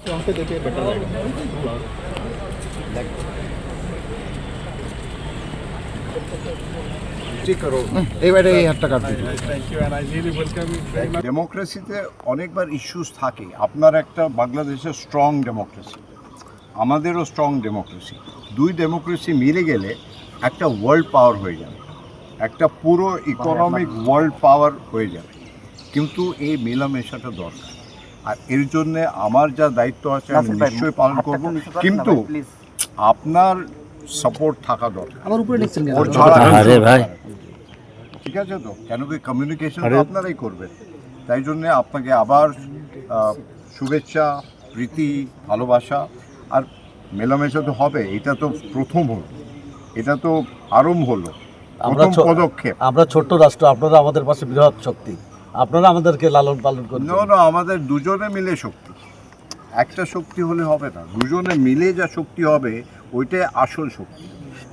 वहाँ पे देते बेटर लगेगा। এবারে এই হাতটা কাটবে। Thank you and I really welcome you very much. ডেমোক্রেসিতে অনেকবার ইস্যুস থাকে। আপনার একটা বাংলাদেশের স্ট্রং ডেমোক্রেসি, আমাদেরও স্ট্রং ডেমোক্রেসি, দুই ডেমোক্রেসি মিলে গেলে একটা ওয়ার্ল্ড পাওয়ার হয়ে যাবে, একটা পুরো ইকোনমিক ওয়ার্ল্ড পাওয়ার হয়ে যাবে। কিন্তু এই মেলামেশাটা দরকার, আর এর জন্যে আমার যা দায়িত্ব আছে আমি নিশ্চয়ই পালন করব, কিন্তু আপনার সাপোর্ট থাকা দরকার। ওর ছাড়া ভাই ঠিক আছে তো, কেন কি কমিউনিকেশন আপনারাই করবেন। তাই জন্যে আপনাকে আবার শুভেচ্ছা, প্রীতি, ভালোবাসা। আর মেলামেশা তো হবে, এটা তো প্রথম হলো, এটা তো আরম্ভ হলো, প্রথম পদক্ষেপ। আমরা ছোট্ট রাষ্ট্র, আপনারা আমাদের পাশে বৃহৎ শক্তি, আপনারা আমাদেরকে লালন পালন করুন। না, আমাদের দুজনে মিলে শক্তি, একটা শক্তি হলে হবে না, দুজনে মিলে যা শক্তি হবে ওইটাই আসল শক্তি।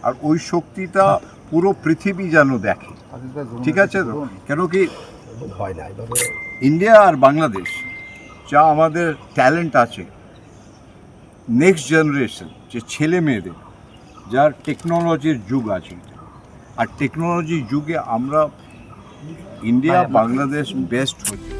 আর ওই শক্তিটা পুরো পৃথিবী যেন দেখে, ঠিক আছে তো। কেন কি ইন্ডিয়া আর বাংলাদেশ যা আমাদের ট্যালেন্ট আছে, নেক্সট জেনারেশন যে ছেলে মেয়েদের, যার টেকনোলজির যুগ আছে, আর টেকনোলজির যুগে আমরা ইন্ডিয়া বাংলাদেশ বেস্ট হচ্ছে।